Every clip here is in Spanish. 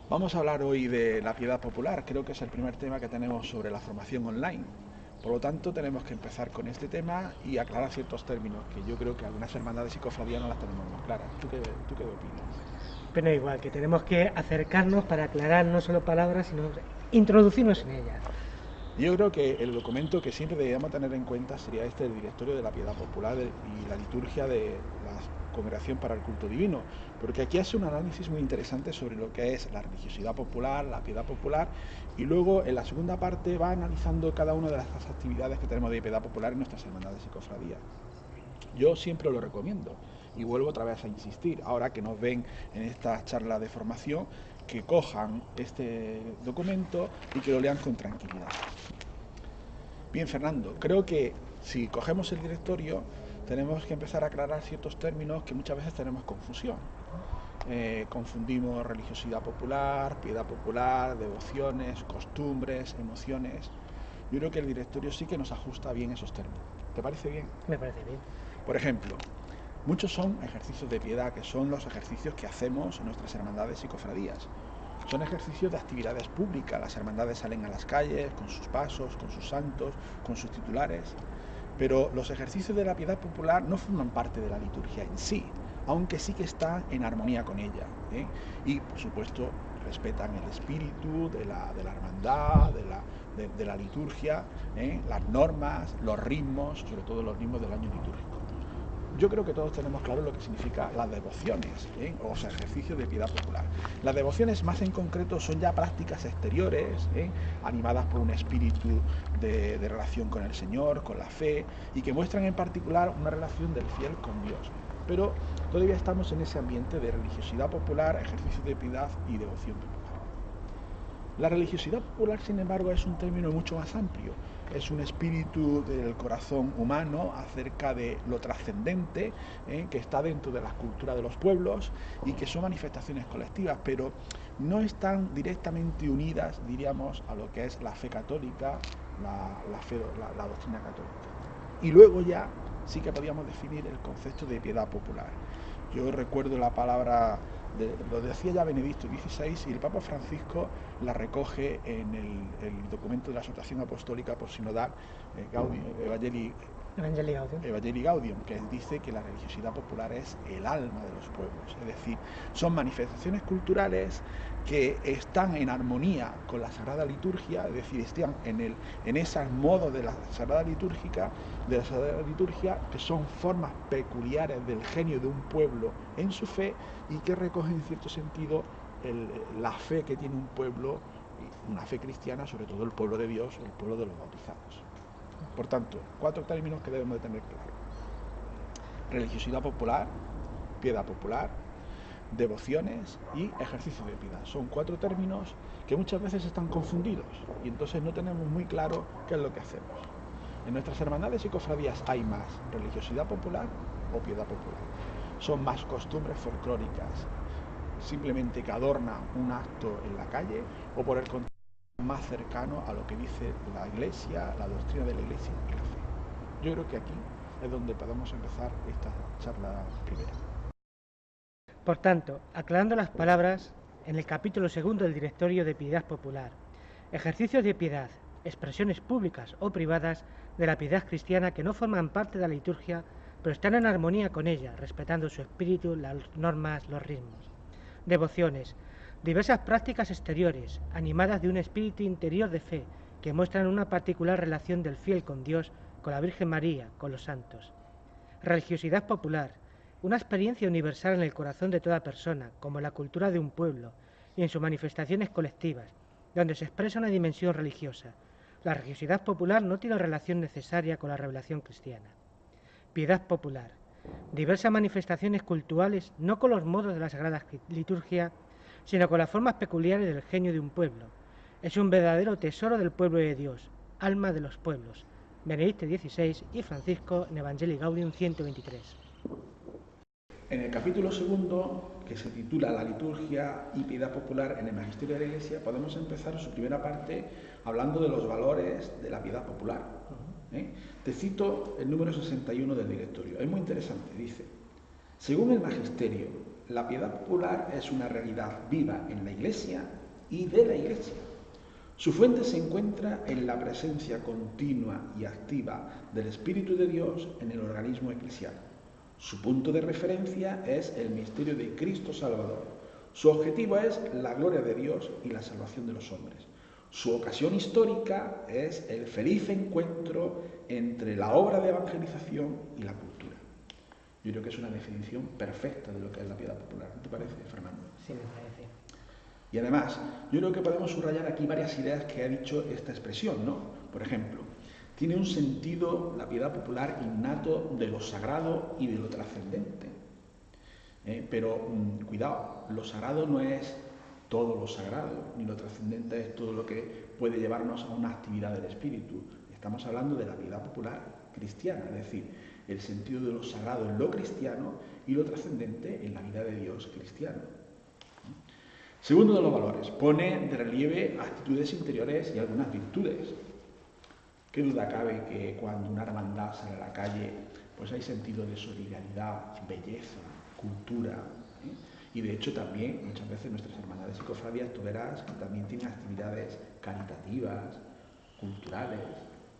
Vamos a hablar hoy de la piedad popular. Creo que es el primer tema que tenemos sobre la formación online. Por lo tanto, tenemos que empezar con este tema y aclarar ciertos términos que yo creo que algunas hermandades y cofradías no las tenemos muy claras. ¿Tú qué opinas? Pero igual, que tenemos que acercarnos para aclarar no solo palabras, sino introducirnos en ellas. Yo creo que el documento que siempre deberíamos tener en cuenta sería este, el Directorio de la Piedad Popular y la liturgia de la Congregación para el Culto Divino, porque aquí hace un análisis muy interesante sobre lo que es la religiosidad popular, la piedad popular, y luego en la segunda parte va analizando cada una de las actividades que tenemos de piedad popular en nuestras hermandades y cofradías. Yo siempre lo recomiendo y vuelvo otra vez a insistir, ahora que nos ven en esta charla de formación, que cojan este documento y que lo lean con tranquilidad. Bien, Fernando, creo que si cogemos el directorio tenemos que empezar a aclarar ciertos términos que muchas veces tenemos confusión. Confundimos religiosidad popular, piedad popular, devociones, costumbres, emociones. Yo creo que el directorio sí que nos ajusta bien esos términos. ¿Te parece bien? Me parece bien. Por ejemplo, muchos son ejercicios de piedad, que son los ejercicios que hacemos en nuestras hermandades y cofradías. Son ejercicios de actividades públicas. Las hermandades salen a las calles con sus pasos, con sus santos, con sus titulares. Pero los ejercicios de la piedad popular no forman parte de la liturgia en sí, aunque sí que están en armonía con ella. Y, por supuesto, respetan el espíritu de la hermandad, de la liturgia, las normas, los ritmos, sobre todo los ritmos del año litúrgico. Yo creo que todos tenemos claro lo que significa las devociones, o los ejercicios de piedad popular. Las devociones más en concreto son ya prácticas exteriores, animadas por un espíritu de relación con el Señor, con la fe, y que muestran en particular una relación del fiel con Dios. Pero todavía estamos en ese ambiente de religiosidad popular, ejercicios de piedad y devoción popular. La religiosidad popular, sin embargo, es un término mucho más amplio. Es un espíritu del corazón humano acerca de lo trascendente, que está dentro de la cultura de los pueblos y que son manifestaciones colectivas, pero no están directamente unidas, diríamos, a lo que es la fe católica, la doctrina católica. Y luego ya sí que podíamos definir el concepto de piedad popular. Yo recuerdo la palabra, lo decía ya Benedicto XVI, y el Papa Francisco la recoge en el documento de la exhortación apostólica por sinodal, Evangelii Gaudium. Evangelii Gaudium, que dice que la religiosidad popular es el alma de los pueblos, es decir, son manifestaciones culturales que están en armonía con la Sagrada Liturgia, es decir, están en esos modos de la Sagrada Liturgia, que son formas peculiares del genio de un pueblo en su fe y que recogen en cierto sentido la fe que tiene un pueblo, una fe cristiana, sobre todo el pueblo de Dios, el pueblo de los bautizados. Por tanto, 4 términos que debemos de tener claro: religiosidad popular, piedad popular, devociones y ejercicio de piedad. Son 4 términos que muchas veces están confundidos y entonces no tenemos muy claro qué es lo que hacemos. En nuestras hermandades y cofradías hay más religiosidad popular o piedad popular. Son más costumbres folclóricas, simplemente que adornan un acto en la calle, o por el contrario, más cercano a lo que dice la Iglesia, la doctrina de la Iglesia y la fe. Yo creo que aquí es donde podemos empezar esta charla primera. Por tanto, aclarando las palabras, en el capítulo segundo del Directorio de Piedad Popular, ejercicios de piedad, expresiones públicas o privadas de la piedad cristiana que no forman parte de la liturgia, pero están en armonía con ella, respetando su espíritu, las normas, los ritmos. Devociones, diversas prácticas exteriores, animadas de un espíritu interior de fe, que muestran una particular relación del fiel con Dios, con la Virgen María, con los santos. Religiosidad popular, una experiencia universal en el corazón de toda persona, como la cultura de un pueblo, y en sus manifestaciones colectivas, donde se expresa una dimensión religiosa. La religiosidad popular no tiene relación necesaria con la revelación cristiana. Piedad popular, diversas manifestaciones culturales no con los modos de la Sagrada Liturgia, sino con las formas peculiares del genio de un pueblo. Es un verdadero tesoro del pueblo de Dios, alma de los pueblos. Benedicto XVI y Francisco en Evangelii Gaudium 123. En el capítulo segundo, que se titula La liturgia y piedad popular en el magisterio de la Iglesia, podemos empezar su primera parte hablando de los valores de la piedad popular. Te cito el número 61 del directorio. Es muy interesante. Dice: según el magisterio, La piedad popular es una realidad viva en la Iglesia y de la Iglesia. Su fuente se encuentra en la presencia continua y activa del Espíritu de Dios en el organismo eclesial. Su punto de referencia es el misterio de Cristo Salvador. Su objetivo es la gloria de Dios y la salvación de los hombres. Su ocasión histórica es el feliz encuentro entre la obra de evangelización y la cultura. Yo creo que es una definición perfecta de lo que es la piedad popular. ¿No te parece, Fernando? Sí, me parece. Y además, yo creo que podemos subrayar aquí varias ideas que ha dicho esta expresión, ¿no? Por ejemplo, tiene un sentido, la piedad popular, innato de lo sagrado y de lo trascendente. Pero cuidado, lo sagrado no es todo lo sagrado, ni lo trascendente es todo lo que puede llevarnos a una actividad del espíritu. Estamos hablando de la piedad popular cristiana, es decir, el sentido de lo sagrado en lo cristiano y lo trascendente en la vida de Dios cristiano. Segundo de los valores, pone de relieve actitudes interiores y algunas virtudes. ¿Qué duda cabe que cuando una hermandad sale a la calle, pues hay sentido de solidaridad, belleza, cultura? Y de hecho también muchas veces nuestras hermandades y cofradías, tú verás que también tienen actividades caritativas, culturales.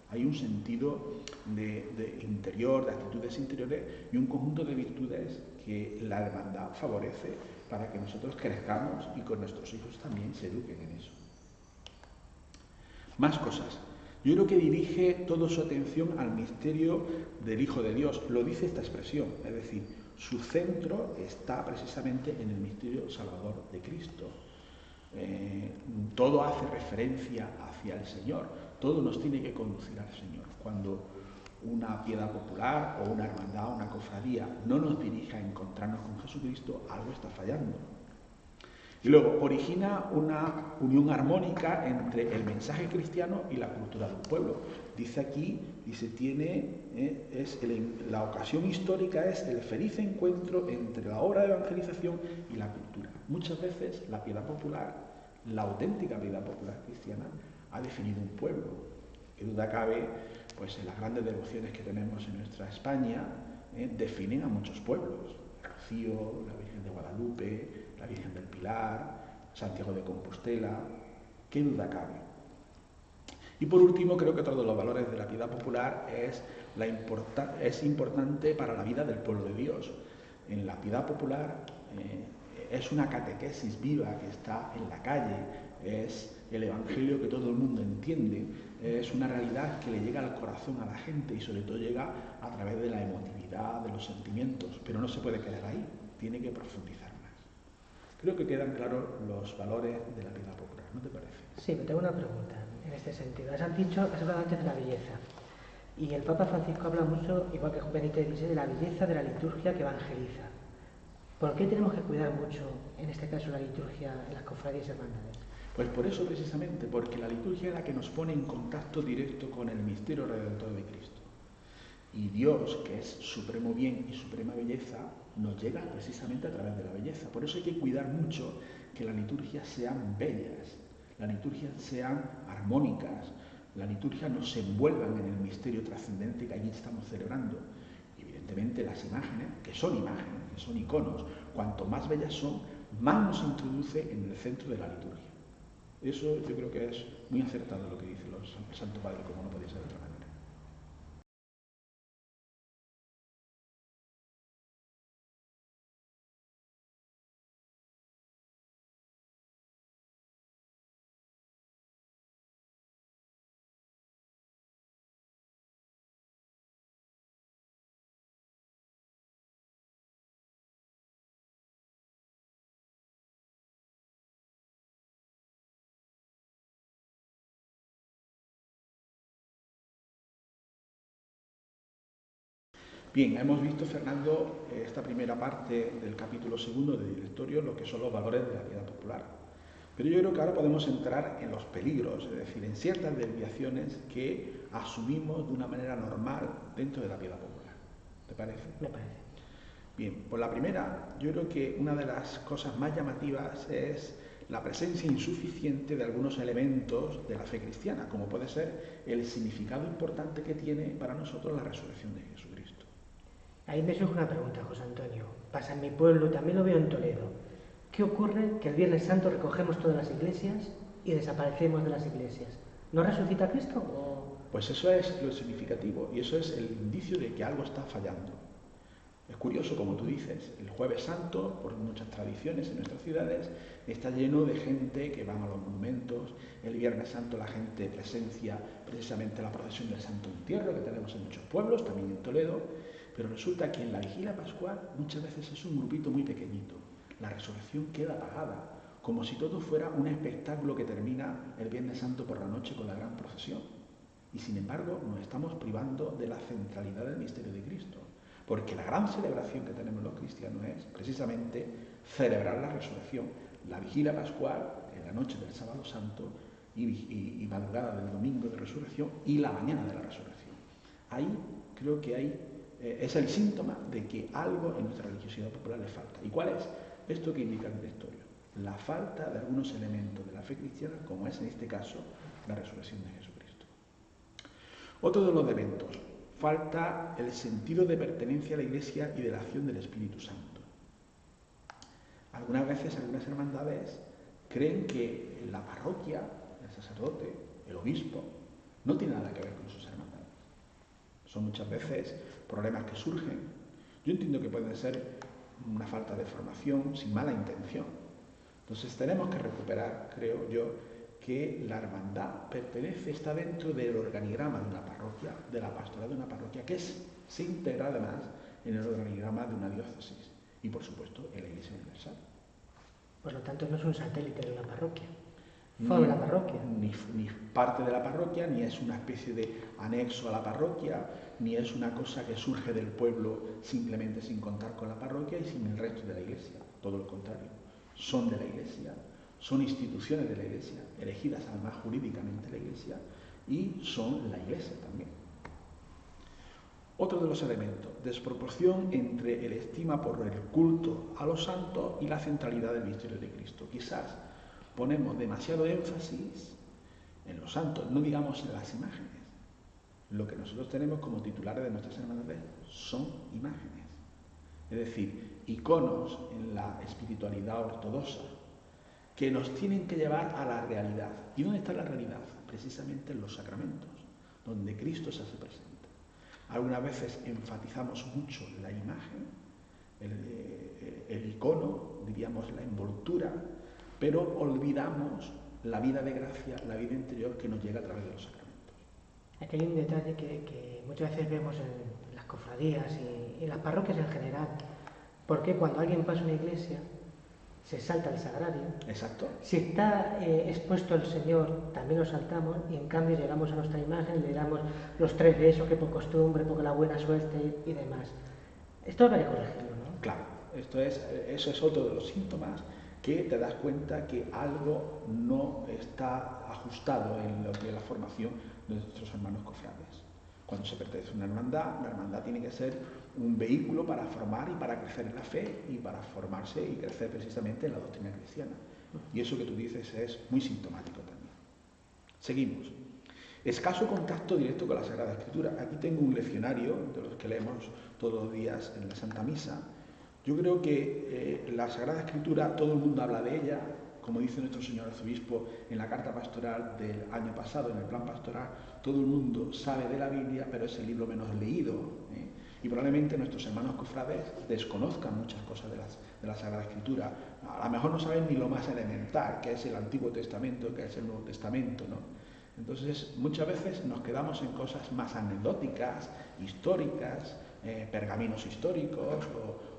Hay un sentido de interior, de actitudes interiores y un conjunto de virtudes que la hermandad favorece para que nosotros crezcamos y con nuestros hijos también se eduquen en eso. Más cosas. Yo creo que dirige toda su atención al misterio del Hijo de Dios. Lo dice esta expresión, es decir, su centro está precisamente en el misterio salvador de Cristo. Todo hace referencia hacia el Señor, todo nos tiene que conducir al Señor. Cuando una piedad popular o una hermandad, una cofradía no nos dirige a encontrarnos con Jesucristo, algo está fallando. Y luego origina una unión armónica entre el mensaje cristiano y la cultura del pueblo. Dice aquí, la ocasión histórica es el feliz encuentro entre la obra de evangelización y la cultura. Muchas veces la piedad popular, la auténtica piedad popular cristiana, ha definido un pueblo. Qué duda cabe, pues en las grandes devociones que tenemos en nuestra España, definen a muchos pueblos. Rocío, la Virgen de Guadalupe, la Virgen del Pilar, Santiago de Compostela, qué duda cabe. Y por último, creo que otro de los valores de la piedad popular es importante para la vida del pueblo de Dios. En la piedad popular es una catequesis viva que está en la calle, es el evangelio que todo el mundo entiende, es una realidad que le llega al corazón a la gente y sobre todo llega a través de la emotividad, de los sentimientos, pero no se puede quedar ahí, tiene que profundizar más. Creo que quedan claros los valores de la piedad popular, ¿no te parece? Sí, pero tengo una pregunta en este sentido. Has hablado antes de la belleza. Y el Papa Francisco habla mucho, igual que Benedicto XVI, de la belleza de la liturgia que evangeliza. ¿Por qué tenemos que cuidar mucho, en este caso, la liturgia en las cofradías y hermandades? Pues por eso precisamente, porque la liturgia es la que nos pone en contacto directo con el misterio redentor de Cristo. Y Dios, que es supremo bien y suprema belleza, nos llega precisamente a través de la belleza. Por eso hay que cuidar mucho que las liturgias sean bellas, las liturgias sean armónicas, la liturgia nos envuelvan en el misterio trascendente que allí estamos celebrando. Y evidentemente las imágenes, que son iconos, cuanto más bellas son, más nos introduce en el centro de la liturgia. Eso yo creo que es muy acertado lo que dice el Santo Padre, como no podía ser de otra manera. Bien, hemos visto, Fernando, esta primera parte del capítulo segundo del directorio, lo que son los valores de la piedad popular. Pero yo creo que ahora podemos entrar en los peligros, es decir, en ciertas desviaciones que asumimos de una manera normal dentro de la piedad popular. ¿Te parece? Me parece. Bien, por la primera, yo creo que una de las cosas más llamativas es la presencia insuficiente de algunos elementos de la fe cristiana, como puede ser el significado importante que tiene para nosotros la resurrección de Jesucristo. Ahí me surge una pregunta, José Antonio. pasa en mi pueblo, también lo veo en Toledo. ¿Qué ocurre? Que el Viernes Santo recogemos todas las iglesias y desaparecemos de las iglesias. ¿No resucita Cristo? Pues eso es lo significativo y eso es el indicio de que algo está fallando. Es curioso, como tú dices, el Jueves Santo, por muchas tradiciones en nuestras ciudades, está lleno de gente que van a los monumentos. El Viernes Santo la gente presencia precisamente la procesión del Santo Entierro que tenemos en muchos pueblos, también en Toledo, pero resulta que en la vigilia pascual muchas veces es un grupito muy pequeñito. La resurrección queda apagada, como si todo fuera un espectáculo que termina el Viernes Santo por la noche con la gran procesión. Y sin embargo nos estamos privando de la centralidad del misterio de Cristo. Porque la gran celebración que tenemos los cristianos es precisamente celebrar la resurrección, la vigilia pascual, en la noche del sábado santo y madrugada del domingo de resurrección y la mañana de la resurrección. Ahí creo que es el síntoma de que algo en nuestra religiosidad popular le falta. ¿Y cuál es? Esto que indica el directorio, la falta de algunos elementos de la fe cristiana, como es en este caso la resurrección de Jesucristo. Otro de los elementos, falta el sentido de pertenencia a la Iglesia y de la acción del Espíritu Santo. Algunas veces, algunas hermandades creen que la parroquia, el sacerdote, el obispo, no tiene nada que ver con sus hermandades. Son muchas veces problemas que surgen. Yo entiendo que pueden ser una falta de formación sin mala intención. Entonces tenemos que recuperar, creo yo, que la hermandad está dentro del organigrama de una parroquia, de la pastoral de una parroquia, que se integra además en el organigrama de una diócesis y, por supuesto, en la Iglesia Universal. Por lo tanto, no es un satélite de una parroquia. Forma la parroquia. Ni parte de la parroquia, ni es una especie de anexo a la parroquia, ni es una cosa que surge del pueblo simplemente sin contar con la parroquia y sin el resto de la Iglesia. Todo lo contrario. Son de la Iglesia, son instituciones de la Iglesia, elegidas además jurídicamente la Iglesia, y son la Iglesia también. Otro de los elementos, desproporción entre el estima por el culto a los santos y la centralidad del misterio de Cristo. Quizás ponemos demasiado énfasis en los santos, no digamos en las imágenes. Lo que nosotros tenemos como titulares de nuestras hermandades son imágenes, es decir, iconos en la espiritualidad ortodoxa, que nos tienen que llevar a la realidad. ¿Y dónde está la realidad? Precisamente en los sacramentos, donde Cristo se hace presente. Algunas veces enfatizamos mucho la imagen, el icono, diríamos la envoltura, pero olvidamos la vida de gracia, la vida interior que nos llega a través de los sacramentos. Aquí hay un detalle que muchas veces vemos en las cofradías y en las parroquias en general. Porque cuando alguien pasa una iglesia, se salta el sagrario. Exacto. Si está expuesto el Señor, también lo saltamos y en cambio llegamos a nuestra imagen, le damos los 3 besos que por costumbre, porque la buena suerte y demás. Esto hay que corregirlo, ¿no? Claro, eso es otro de los síntomas que te das cuenta que algo no está ajustado en lo que es la formación de nuestros hermanos cofrades. Cuando se pertenece a una hermandad, la hermandad tiene que ser un vehículo para formar y para crecer en la fe y para formarse y crecer precisamente en la doctrina cristiana. Y eso que tú dices es muy sintomático también. Seguimos. Escaso contacto directo con la Sagrada Escritura. Aquí tengo un leccionario de los que leemos todos los días en la Santa Misa. Yo creo que la Sagrada Escritura, todo el mundo habla de ella, como dice nuestro señor arzobispo en la carta pastoral del año pasado, en el plan pastoral, todo el mundo sabe de la Biblia, pero es el libro menos leído. Y probablemente nuestros hermanos cofrades desconozcan muchas cosas de la Sagrada Escritura. A lo mejor no saben ni lo más elemental, que es el Antiguo Testamento, que es el Nuevo Testamento, ¿no? Entonces, muchas veces nos quedamos en cosas más anecdóticas, históricas, pergaminos históricos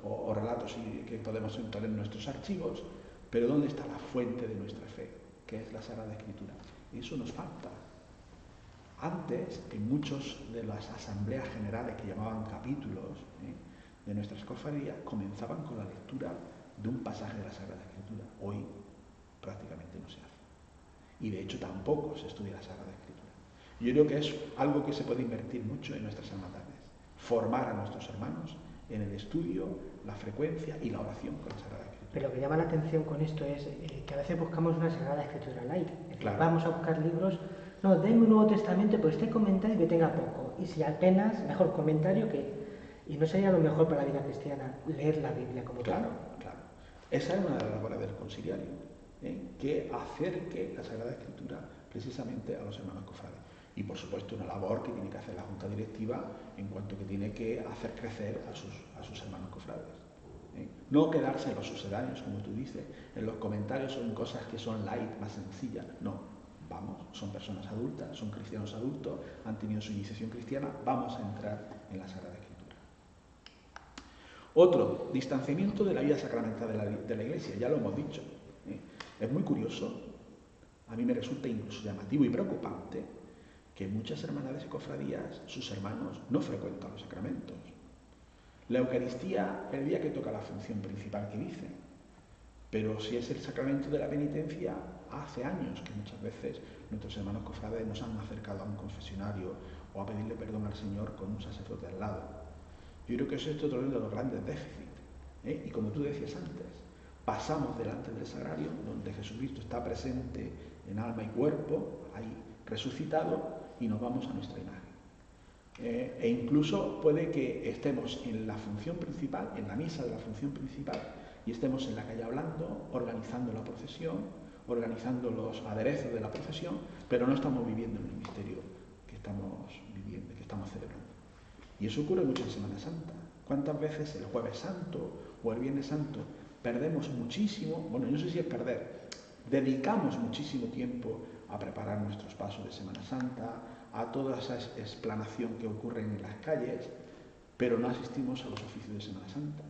o relatos que podemos encontrar en nuestros archivos, pero ¿dónde está la fuente de nuestra fe, que es la Sagrada Escritura? Eso nos falta. Antes, en muchas de las asambleas generales que llamaban capítulos de nuestras cofradías, comenzaban con la lectura de un pasaje de la Sagrada Escritura. Hoy prácticamente no se hace. Y de hecho tampoco se estudia la Sagrada Escritura. Yo creo que es algo que se puede invertir mucho en nuestras hermandades. Formar a nuestros hermanos en el estudio, la frecuencia y la oración con la Sagrada Escritura. Pero lo que llama la atención con esto es que a veces buscamos una Sagrada Escritura light. Es decir, claro. Vamos a buscar libros, no, denme un Nuevo Testamento, pero este comentario que tenga poco. Y si apenas, mejor comentario que... ¿Y no sería lo mejor para la vida cristiana leer la Biblia como Claro, tal? claro. Esa es una de las labores del conciliario, que acerque la Sagrada Escritura precisamente a los hermanos cofrades. Y por supuesto una labor que tiene que hacer la Junta Directiva en cuanto que tiene que hacer crecer a sus hermanos cofrades. No quedarse en los sucedáneos, como tú dices, en los comentarios son cosas que son light, más sencillas. No, vamos, son personas adultas, son cristianos adultos, han tenido su iniciación cristiana, vamos a entrar en la Sagrada Escritura. Otro, distanciamiento de la vida sacramental de la Iglesia, ya lo hemos dicho. Es muy curioso, a mí me resulta incluso llamativo y preocupante que muchas hermandades y cofradías, sus hermanos, no frecuentan los sacramentos. La Eucaristía, el día que toca la función principal que dice, pero si es el sacramento de la penitencia, hace años que muchas veces nuestros hermanos cofrades nos han acercado a un confesionario o a pedirle perdón al Señor con un sacerdote al lado. Yo creo que eso es otro de los grandes déficits. Y como tú decías antes, pasamos delante del sagrario, donde Jesucristo está presente en alma y cuerpo, ahí resucitado, y nos vamos a nuestra imagen. E incluso puede que estemos en la función principal, en la misa de la función principal, y estemos en la calle hablando, organizando la procesión, organizando los aderezos de la procesión, pero no estamos viviendo en el misterio que estamos viviendo, que estamos celebrando. Y eso ocurre mucho en Semana Santa. ¿Cuántas veces el Jueves Santo o el Viernes Santo perdemos muchísimo? Bueno, yo no sé si es perder, dedicamos muchísimo tiempo a preparar nuestros pasos de Semana Santa, a toda esa explanación que ocurre en las calles, pero no asistimos a los oficios de Semana Santa.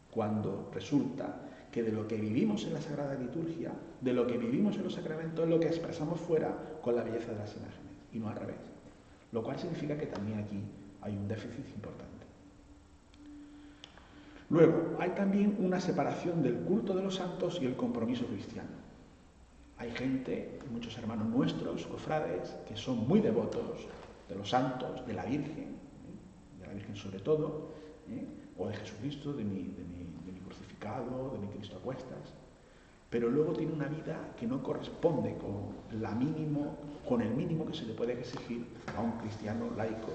Cuando resulta que de lo que vivimos en la Sagrada Liturgia, de lo que vivimos en los sacramentos, es lo que expresamos fuera con la belleza de las imágenes, y no al revés. Lo cual significa que también aquí hay un déficit importante. Luego, hay también una separación del culto de los santos y el compromiso cristiano. Hay gente, muchos hermanos nuestros, cofrades, que son muy devotos de los santos, de la Virgen sobre todo, o de Jesucristo, de mi crucificado, de mi Cristo a cuestas, pero luego tiene una vida que no corresponde con el mínimo que se le puede exigir a un cristiano laico,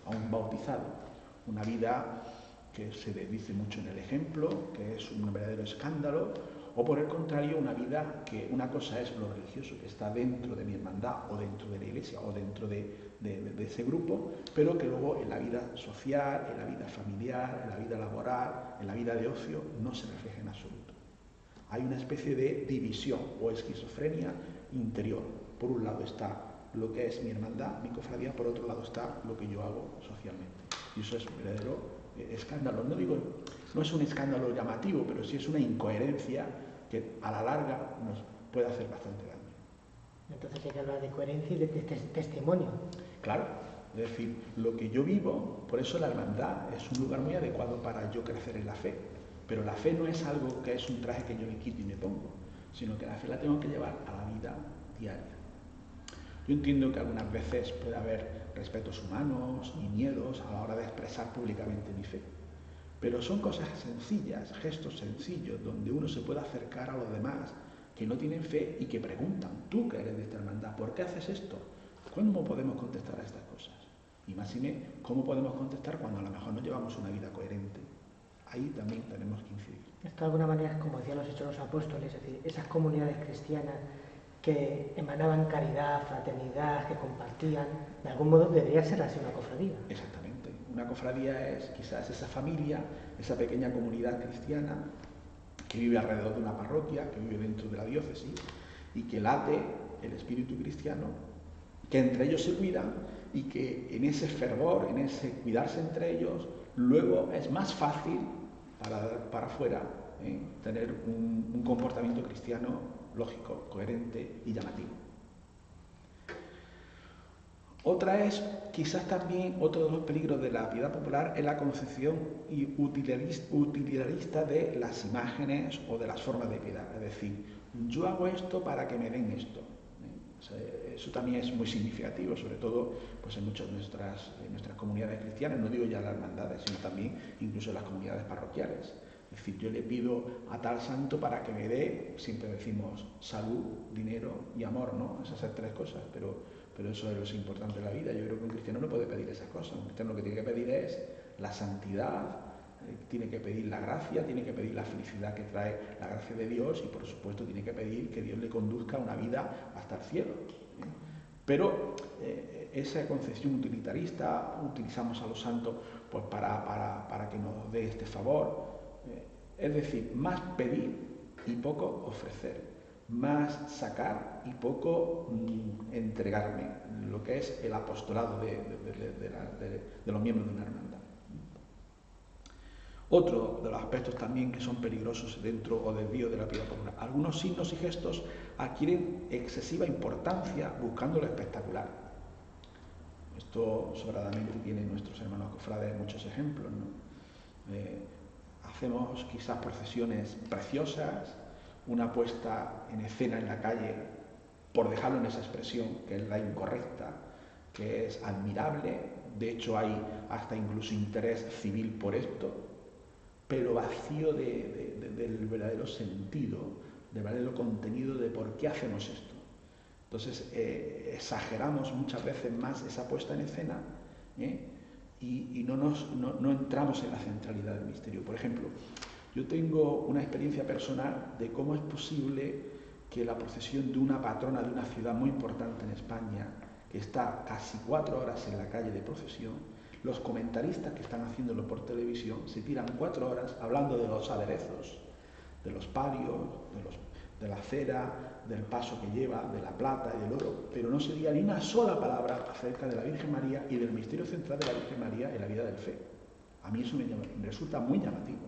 a un bautizado. Una vida que se le dice mucho en el ejemplo, que es un verdadero escándalo, o por el contrario, una vida que una cosa es lo religioso, que está dentro de mi hermandad, o dentro de la iglesia, o dentro de ese grupo, pero que luego en la vida social, en la vida familiar, en la vida laboral, en la vida de ocio, no se refleja en absoluto. Hay una especie de división o esquizofrenia interior. Por un lado está lo que es mi hermandad, mi cofradía, por otro lado está lo que yo hago socialmente. Y eso es un verdadero escándalo. No es un escándalo llamativo, pero sí es una incoherencia que a la larga nos puede hacer bastante daño. Entonces hay que hablar de coherencia y de testimonio. Claro, es decir, lo que yo vivo, por eso la hermandad es un lugar muy adecuado para yo crecer en la fe. Pero la fe no es algo que es un traje que yo me quito y me pongo, sino que la fe la tengo que llevar a la vida diaria. Yo entiendo que algunas veces puede haber respetos humanos y miedos a la hora de expresar públicamente mi fe, pero son cosas sencillas, gestos sencillos, donde uno se puede acercar a los demás que no tienen fe y que preguntan, tú que eres de esta hermandad, ¿por qué haces esto? ¿Cómo podemos contestar a estas cosas? Y más ¿cómo podemos contestar cuando a lo mejor no llevamos una vida coherente? Ahí también tenemos que incidir. Esto de alguna manera es como decían los Hechos de los Apóstoles, es decir, esas comunidades cristianas que emanaban caridad, fraternidad, que compartían, de algún modo debería ser así una cofradía. Exactamente. Una cofradía es quizás esa familia, esa pequeña comunidad cristiana que vive alrededor de una parroquia, que vive dentro de la diócesis y que late el espíritu cristiano, que entre ellos se cuidan y que en ese fervor, en ese cuidarse entre ellos, luego es más fácil para afuera tener un comportamiento cristiano lógico, coherente y llamativo. Otra es, quizás también, otro de los peligros de la piedad popular es la concepción utilitarista de las imágenes o de las formas de piedad. Es decir, yo hago esto para que me den esto. O sea, eso también es muy significativo, sobre todo pues en muchas de nuestras comunidades cristianas, no digo ya las hermandades, sino también incluso en las comunidades parroquiales. Es decir, yo le pido a tal santo para que me dé, siempre decimos, salud, dinero y amor, ¿no? Esas son tres cosas, pero eso es lo importante de la vida. Yo creo que un cristiano no puede pedir esas cosas. Un cristiano lo que tiene que pedir es la santidad, tiene que pedir la gracia, tiene que pedir la felicidad que trae la gracia de Dios y por supuesto tiene que pedir que Dios le conduzca a una vida hasta el cielo. Pero esa concepción utilitarista, utilizamos a los santos pues para que nos dé este favor, es decir, más pedir y poco ofrecer, más sacar y poco entregarme, lo que es el apostolado de los miembros de una hermandad. Otro de los aspectos también que son peligrosos dentro o desvío de la piedad popular. Algunos signos y gestos adquieren excesiva importancia buscando lo espectacular. Esto sobradamente tienen nuestros hermanos cofrades muchos ejemplos, ¿no? Hacemos quizás procesiones preciosas, una puesta en escena en la calle, por dejarlo en esa expresión, que es la incorrecta, que es admirable, de hecho hay hasta incluso interés civil por esto, pero vacío del verdadero sentido, del verdadero contenido de por qué hacemos esto. Entonces exageramos muchas veces más esa puesta en escena y no entramos en la centralidad del misterio. Por ejemplo, yo tengo una experiencia personal de cómo es posible que la procesión de una patrona de una ciudad muy importante en España, que está casi 4 horas en la calle de procesión, los comentaristas que están haciéndolo por televisión se tiran 4 horas hablando de los aderezos, de los palios, de la cera, del paso que lleva, de la plata y del oro, pero no se diga ni una sola palabra acerca de la Virgen María y del misterio central de la Virgen María en la vida del fe. A mí eso me resulta muy llamativo.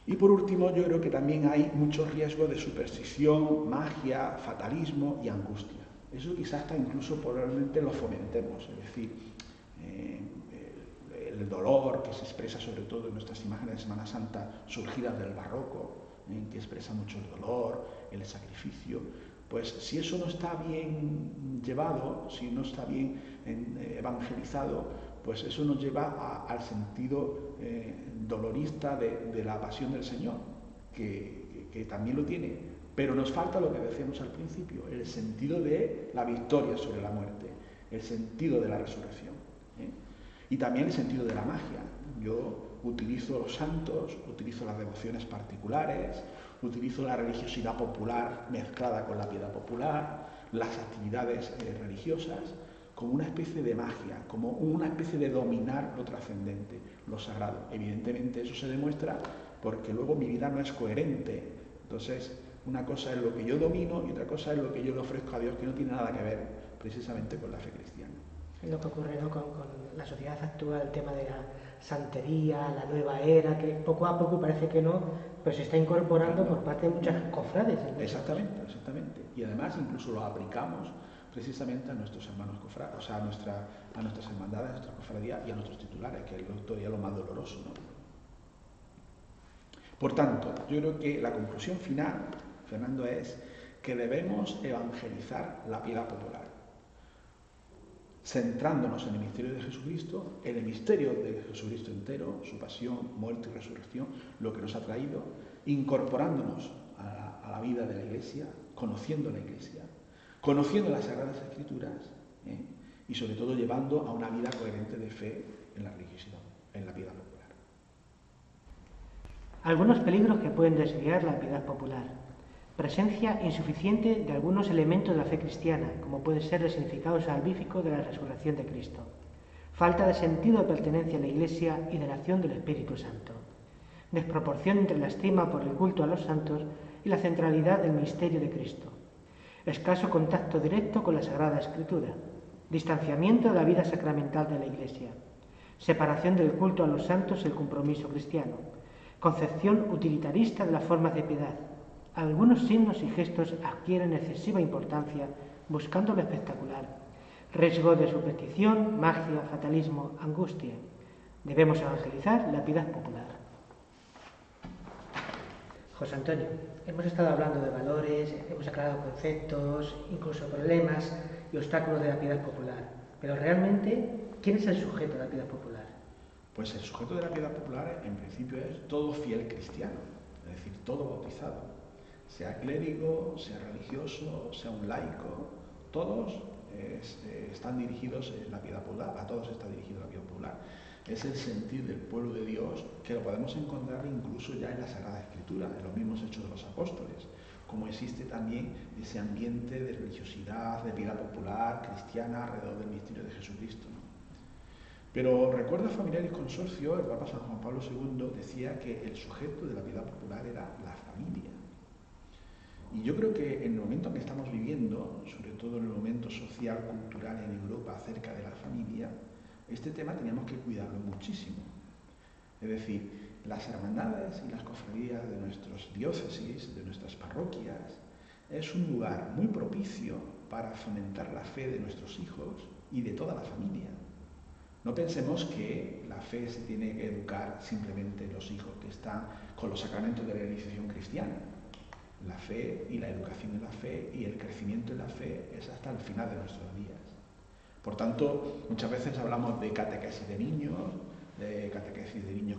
Y por último, yo creo que también hay muchos riesgos de superstición, magia, fatalismo y angustia. Eso quizás hasta incluso probablemente lo fomentemos, es decir, el dolor que se expresa sobre todo en nuestras imágenes de Semana Santa surgidas del barroco, que expresa mucho el dolor, el sacrificio, pues si eso no está bien llevado, si no está bien evangelizado, pues eso nos lleva al sentido dolorista de la pasión del Señor, que también lo tiene, pero nos falta lo que decíamos al principio, el sentido de la victoria sobre la muerte, el sentido de la resurrección, y también el sentido de la magia. Yo utilizo los santos, utilizo las devociones particulares, utilizo la religiosidad popular mezclada con la piedad popular, las actividades religiosas, como una especie de magia, como una especie de dominar lo trascendente, lo sagrado. Evidentemente eso se demuestra porque luego mi vida no es coherente. Entonces, una cosa es lo que yo domino y otra cosa es lo que yo le ofrezco a Dios, que no tiene nada que ver precisamente con la fe cristiana. Es lo que ocurre, ¿no?, con la sociedad actual, el tema de la santería, la nueva era, que poco a poco parece que no, pero se está incorporando por parte de muchas cofrades. Exactamente. Y además incluso lo aplicamos precisamente a nuestros hermanos cofrades, o sea, a nuestras hermandades, a nuestras cofradías y a nuestros titulares, que es todavía lo más doloroso, ¿no? Por tanto, yo creo que la conclusión final, Fernando, es que debemos evangelizar la piedad popular, centrándonos en el misterio de Jesucristo, en el misterio de Jesucristo entero, su pasión, muerte y resurrección, lo que nos ha traído, incorporándonos a la vida de la Iglesia, conociendo la Iglesia, conociendo las Sagradas Escrituras, y sobre todo llevando a una vida coherente de fe en la religiosidad, en la piedad popular. Algunos peligros que pueden desviar la piedad popular. Presencia insuficiente de algunos elementos de la fe cristiana, como puede ser el significado salvífico de la resurrección de Cristo. Falta de sentido de pertenencia a la Iglesia y de la acción del Espíritu Santo. Desproporción entre la estima por el culto a los santos y la centralidad del misterio de Cristo. Escaso contacto directo con la Sagrada Escritura. Distanciamiento de la vida sacramental de la Iglesia. Separación del culto a los santos y el compromiso cristiano. Concepción utilitarista de las formas de piedad. Algunos signos y gestos adquieren excesiva importancia buscando lo espectacular. Riesgo de superstición, magia, fatalismo, angustia. Debemos evangelizar la piedad popular. José Antonio, hemos estado hablando de valores, hemos aclarado conceptos, incluso problemas y obstáculos de la piedad popular. Pero realmente, ¿quién es el sujeto de la piedad popular? Pues el sujeto de la piedad popular, en principio, es todo fiel cristiano, es decir, todo bautizado. Sea clérigo, sea religioso, sea un laico, todos están dirigidos en la piedad popular, a todos está dirigido la piedad popular. Es el sentir del pueblo de Dios que lo podemos encontrar incluso ya en la Sagrada Escritura, en los mismos Hechos de los Apóstoles, como existe también ese ambiente de religiosidad, de piedad popular, cristiana, alrededor del misterio de Jesucristo, ¿no? Pero Recuerdos Familiares Consorcio, el Papa San Juan Pablo II decía que el sujeto de la piedad popular era la familia. Y yo creo que en el momento en que estamos viviendo, sobre todo en el momento social, cultural en Europa acerca de la familia, este tema teníamos que cuidarlo muchísimo. Es decir, las hermandades y las cofradías de nuestras diócesis, de nuestras parroquias, es un lugar muy propicio para fomentar la fe de nuestros hijos y de toda la familia. No pensemos que la fe se tiene que educar simplemente en los hijos que están con los sacramentos de la iniciación cristiana. La fe y la educación en la fe y el crecimiento en la fe es hasta el final de nuestros días. Por tanto, muchas veces hablamos de catequesis de niños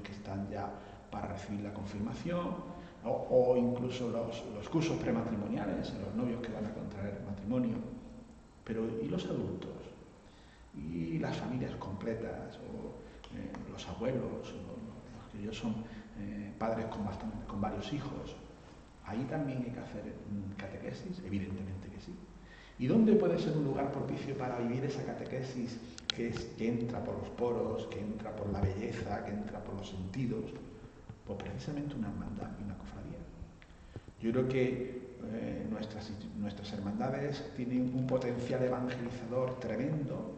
que están ya para recibir la confirmación, o incluso los cursos prematrimoniales en los novios que van a contraer matrimonio. Pero ¿y los adultos? ¿Y las familias completas? ¿O los abuelos? ¿O los que ellos son padres con varios hijos? ¿Ahí también hay que hacer catequesis? Evidentemente que sí. ¿Y dónde puede ser un lugar propicio para vivir esa catequesis que entra por los poros, que entra por la belleza, que entra por los sentidos? Pues precisamente una hermandad y una cofradía. Yo creo que nuestras hermandades tienen un potencial evangelizador tremendo,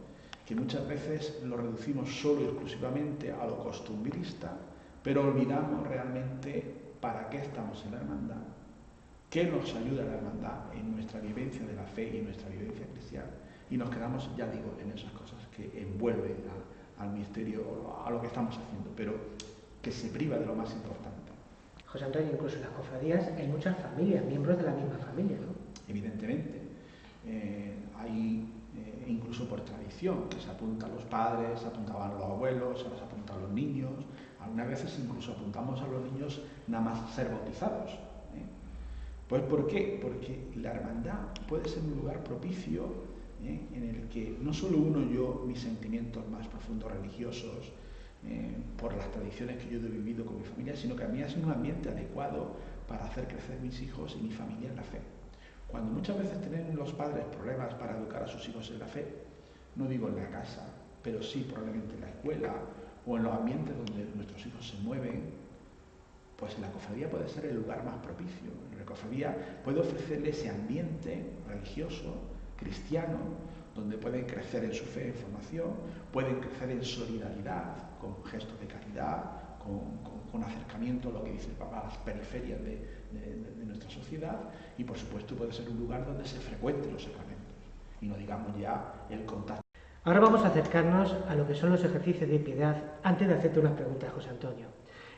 que muchas veces lo reducimos solo y exclusivamente a lo costumbrista, pero olvidamos realmente para qué estamos en la hermandad, qué nos ayuda la hermandad en nuestra vivencia de la fe y en nuestra vivencia cristiana, y nos quedamos, ya digo, en esas cosas que envuelven al misterio, a lo que estamos haciendo, pero que se priva de lo más importante. José Antonio, incluso en las cofradías hay muchas familias, miembros de la misma familia, ¿no? Evidentemente. Hay incluso por tradición, que se apuntan los padres, se apuntaban los abuelos, se los apuntan los niños, algunas veces incluso apuntamos a los niños nada más ser bautizados. Pues ¿por qué? Porque la hermandad puede ser un lugar propicio en el que no solo uno yo mis sentimientos más profundos religiosos por las tradiciones que yo he vivido con mi familia, sino que a mí es un ambiente adecuado para hacer crecer mis hijos y mi familia en la fe. Cuando muchas veces tienen los padres problemas para educar a sus hijos en la fe, no digo en la casa, pero sí probablemente en la escuela o en los ambientes donde nuestros hijos se mueven, pues la cofradía puede ser el lugar más propicio. La cofradía puede ofrecerle ese ambiente religioso, cristiano, donde pueden crecer en su fe, en formación, pueden crecer en solidaridad, con gestos de caridad, con acercamiento a lo que dice el Papa, a las periferias de nuestra sociedad, y por supuesto puede ser un lugar donde se frecuenten los sacramentos, y no digamos ya el contacto. Ahora vamos a acercarnos a lo que son los ejercicios de piedad, antes de hacerte unas preguntas, José Antonio.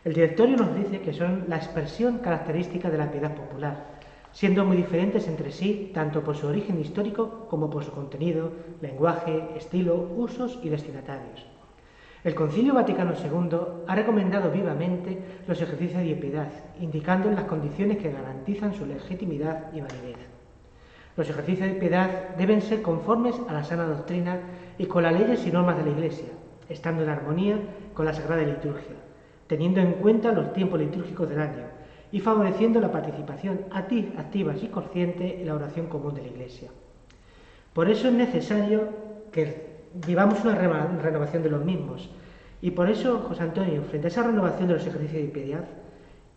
El directorio nos dice que son la expresión característica de la piedad popular, siendo muy diferentes entre sí tanto por su origen histórico como por su contenido, lenguaje, estilo, usos y destinatarios. El Concilio Vaticano II ha recomendado vivamente los ejercicios de piedad, indicando las condiciones que garantizan su legitimidad y validez. Los ejercicios de piedad deben ser conformes a la sana doctrina y con las leyes y normas de la Iglesia, estando en armonía con la Sagrada Liturgia, teniendo en cuenta los tiempos litúrgicos del año y favoreciendo la participación activa y consciente en la oración común de la Iglesia. Por eso es necesario que vivamos una renovación de los mismos. Y por eso, José Antonio, frente a esa renovación de los ejercicios de piedad,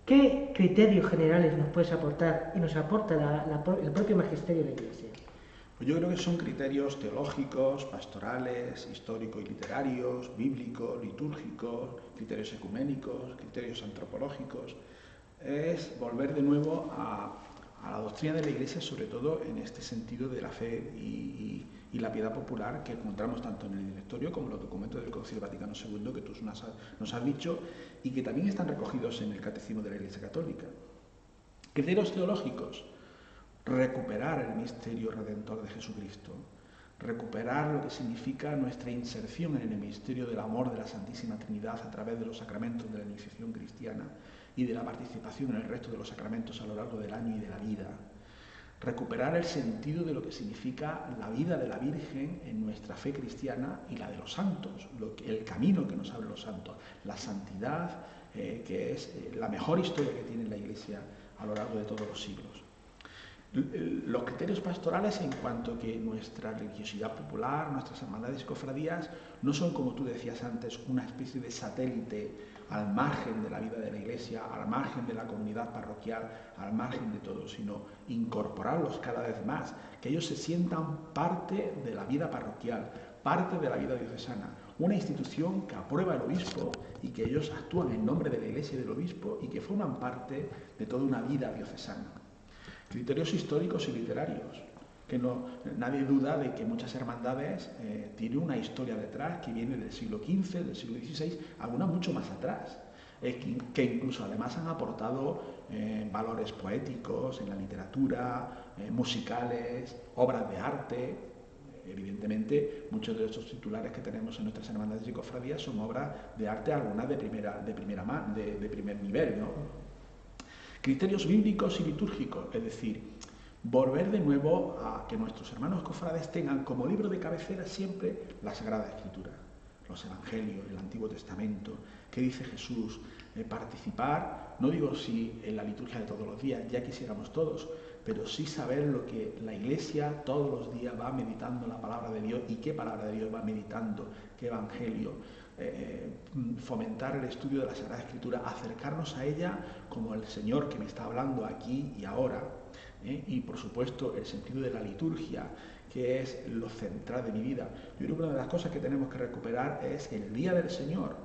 ¿qué criterios generales nos puedes aportar y nos aporta el propio magisterio de la Iglesia? Pues yo creo que son criterios teológicos, pastorales, históricos y literarios, bíblicos, litúrgicos, criterios ecuménicos, criterios antropológicos. Es volver de nuevo a la doctrina de la Iglesia, sobre todo en este sentido de la fe y la piedad popular que encontramos tanto en el directorio como en los documentos del Concilio Vaticano II que tú nos has dicho y que también están recogidos en el Catecismo de la Iglesia Católica. Criterios teológicos: recuperar el misterio redentor de Jesucristo, recuperar lo que significa nuestra inserción en el misterio del amor de la Santísima Trinidad a través de los sacramentos de la iniciación cristiana y de la participación en el resto de los sacramentos a lo largo del año y de la vida. recuperar el sentido de lo que significa la vida de la Virgen en nuestra fe cristiana y la de los santos, el camino que nos abren los santos, la santidad, que es la mejor historia que tiene la Iglesia a lo largo de todos los siglos. Los criterios pastorales en cuanto a que nuestra religiosidad popular, nuestras hermandades y cofradías no son, como tú decías antes, una especie de satélite al margen de la vida de la Iglesia, al margen de la comunidad parroquial, al margen de todo, sino incorporarlos cada vez más, que ellos se sientan parte de la vida parroquial, parte de la vida diocesana, una institución que aprueba el obispo y que ellos actúan en nombre de la Iglesia y del obispo y que forman parte de toda una vida diocesana. Criterios históricos y literarios, que nadie duda de que muchas hermandades tienen una historia detrás que viene del siglo XV, del siglo XVI, algunas mucho más atrás, que incluso además han aportado valores poéticos en la literatura, musicales, obras de arte. Evidentemente, muchos de estos titulares que tenemos en nuestras hermandades y cofradías son obras de arte, algunas de primer nivel, ¿no? Criterios bíblicos y litúrgicos, es decir, volver de nuevo a que nuestros hermanos cofrades tengan como libro de cabecera siempre la Sagrada Escritura, los Evangelios, el Antiguo Testamento, qué dice Jesús, participar, no digo si en la liturgia de todos los días, ya quisiéramos todos, pero sí saber lo que la Iglesia todos los días va meditando la palabra de Dios y qué palabra de Dios va meditando, qué Evangelio. Fomentar el estudio de la Sagrada Escritura, acercarnos a ella como el Señor que me está hablando aquí y ahora, y por supuesto el sentido de la liturgia, que es lo central de mi vida. Yo creo que una de las cosas que tenemos que recuperar es el Día del Señor,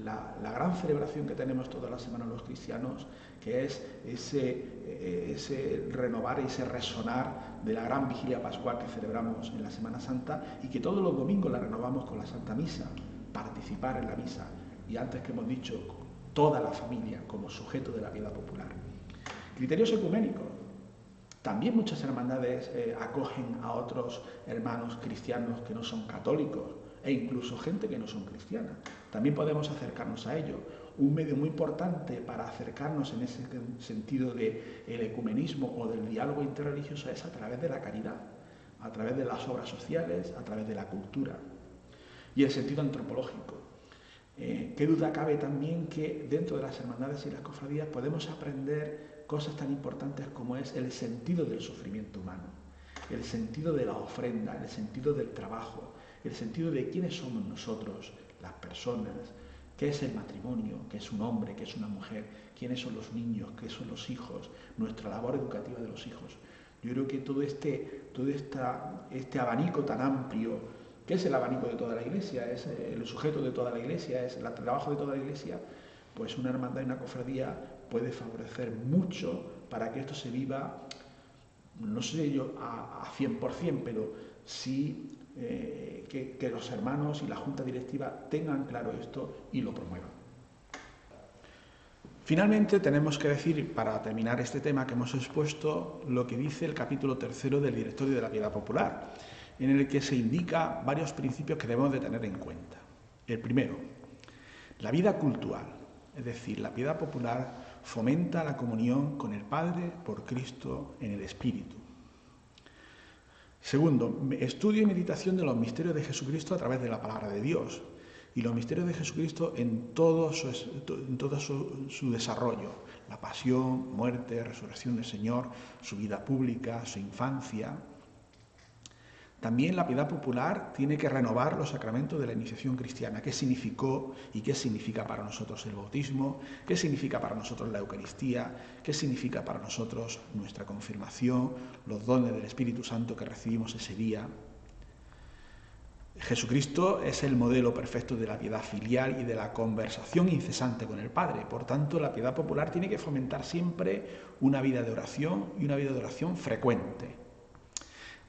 la gran celebración que tenemos todas las semanas los cristianos, que es ese renovar y ese resonar de la gran vigilia pascual que celebramos en la Semana Santa y que todos los domingos la renovamos con la Santa Misa, participar en la misa y antes que hemos dicho toda la familia como sujeto de la vida popular. Criterios ecuménicos. También muchas hermandades acogen a otros hermanos cristianos que no son católicos e incluso gente que no son cristiana. También podemos acercarnos a ello. Un medio muy importante para acercarnos en ese sentido del ecumenismo o del diálogo interreligioso es a través de la caridad, a través de las obras sociales, a través de la cultura. Y el sentido antropológico. Qué duda cabe también que dentro de las hermandades y las cofradías podemos aprender cosas tan importantes como es el sentido del sufrimiento humano, el sentido de la ofrenda, el sentido del trabajo, el sentido de quiénes somos nosotros, las personas, qué es el matrimonio, qué es un hombre, qué es una mujer, quiénes son los niños, qué son los hijos, nuestra labor educativa de los hijos. Yo creo que todo este abanico tan amplio, que es el abanico de toda la Iglesia, es el sujeto de toda la Iglesia, es el trabajo de toda la Iglesia, pues una hermandad y una cofradía puede favorecer mucho para que esto se viva, no sé yo a 100%, pero sí que los hermanos y la Junta Directiva tengan claro esto y lo promuevan. Finalmente tenemos que decir, para terminar este tema que hemos expuesto, lo que dice el capítulo 3 del Directorio de la Piedad Popular, en el que se indica varios principios que debemos de tener en cuenta. El primero, la vida cultural, es decir, la piedad popular fomenta la comunión con el Padre por Cristo en el Espíritu. Segundo, estudio y meditación de los misterios de Jesucristo a través de la palabra de Dios y los misterios de Jesucristo en todo su desarrollo, la pasión, muerte, resurrección del Señor, su vida pública, su infancia. También la piedad popular tiene que renovar los sacramentos de la iniciación cristiana. ¿Qué significó y qué significa para nosotros el bautismo? ¿Qué significa para nosotros la Eucaristía? ¿Qué significa para nosotros nuestra confirmación? Los dones del Espíritu Santo que recibimos ese día. Jesucristo es el modelo perfecto de la piedad filial y de la conversación incesante con el Padre. Por tanto, la piedad popular tiene que fomentar siempre una vida de oración y una vida de oración frecuente.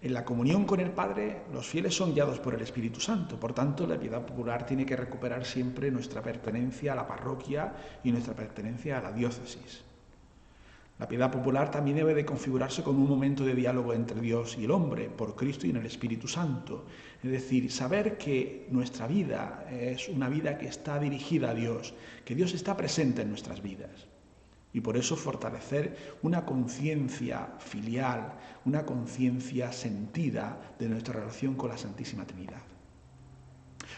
En la comunión con el Padre, los fieles son guiados por el Espíritu Santo. Por tanto, la piedad popular tiene que recuperar siempre nuestra pertenencia a la parroquia y nuestra pertenencia a la diócesis. La piedad popular también debe de configurarse como un momento de diálogo entre Dios y el hombre, por Cristo y en el Espíritu Santo. Es decir, saber que nuestra vida es una vida que está dirigida a Dios, que Dios está presente en nuestras vidas. Y por eso fortalecer una conciencia filial, una conciencia sentida de nuestra relación con la Santísima Trinidad.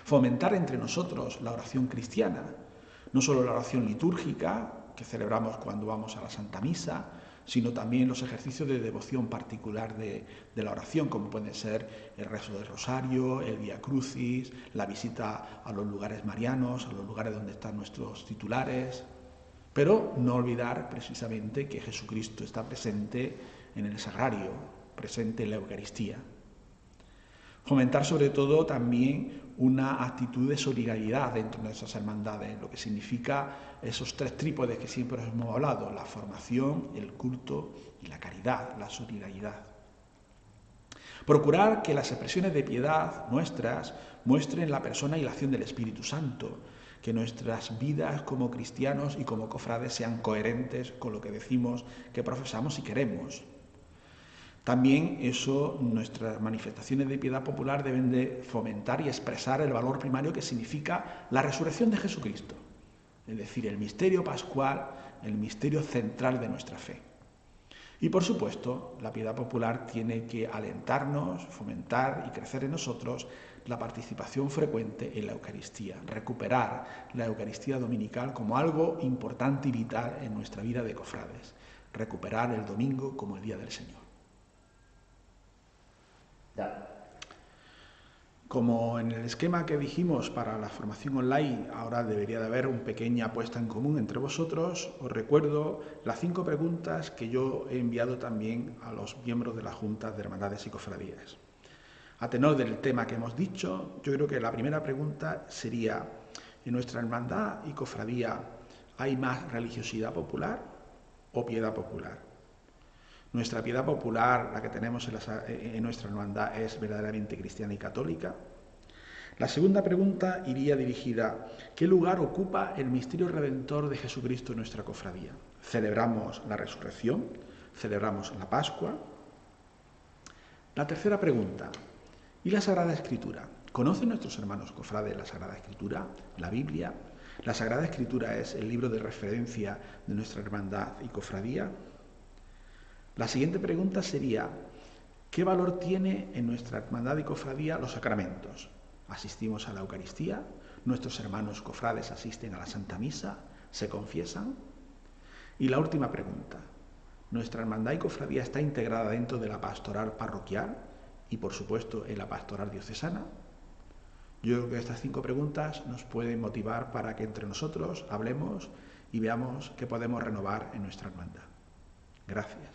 Fomentar entre nosotros la oración cristiana, no solo la oración litúrgica que celebramos cuando vamos a la Santa Misa, sino también los ejercicios de devoción particular de la oración, como pueden ser el rezo del rosario, el Vía Crucis, la visita a los lugares marianos, a los lugares donde están nuestros titulares. Pero no olvidar precisamente que Jesucristo está presente en el sagrario, presente en la Eucaristía. Fomentar sobre todo también una actitud de solidaridad dentro de nuestras hermandades, lo que significa esos tres trípodes que siempre hemos hablado: la formación, el culto y la caridad, la solidaridad. Procurar que las expresiones de piedad nuestras muestren la persona y la acción del Espíritu Santo, que nuestras vidas como cristianos y como cofrades sean coherentes con lo que decimos que profesamos y queremos. También nuestras manifestaciones de piedad popular deben de fomentar y expresar el valor primario que significa la resurrección de Jesucristo, es decir, el misterio pascual, el misterio central de nuestra fe. Y por supuesto, la piedad popular tiene que alentarnos, fomentar y crecer en nosotros la participación frecuente en la Eucaristía, recuperar la Eucaristía dominical como algo importante y vital en nuestra vida de cofrades, recuperar el domingo como el día del Señor. Como en el esquema que dijimos para la formación online, ahora debería de haber una pequeña puesta en común entre vosotros. Os recuerdo las 5 preguntas que yo he enviado también a los miembros de la Junta de Hermandades y Cofradías. A tenor del tema que hemos dicho, yo creo que la primera pregunta sería: ¿en nuestra hermandad y cofradía hay más religiosidad popular o piedad popular? ¿Nuestra piedad popular, la que tenemos en nuestra hermandad, es verdaderamente cristiana y católica? La segunda pregunta iría dirigida: ¿qué lugar ocupa el misterio redentor de Jesucristo en nuestra cofradía? ¿Celebramos la resurrección? ¿Celebramos la Pascua? La tercera pregunta: ¿y la Sagrada Escritura? ¿Conocen nuestros hermanos cofrades la Sagrada Escritura, la Biblia? ¿La Sagrada Escritura es el libro de referencia de nuestra hermandad y cofradía? La siguiente pregunta sería: ¿qué valor tiene en nuestra hermandad y cofradía los sacramentos? ¿Asistimos a la Eucaristía? ¿Nuestros hermanos cofrades asisten a la Santa Misa? ¿Se confiesan? Y la última pregunta: ¿nuestra hermandad y cofradía está integrada dentro de la pastoral parroquial y, por supuesto, en la pastoral diocesana? Yo creo que estas 5 preguntas nos pueden motivar para que entre nosotros hablemos y veamos qué podemos renovar en nuestra hermandad. Gracias.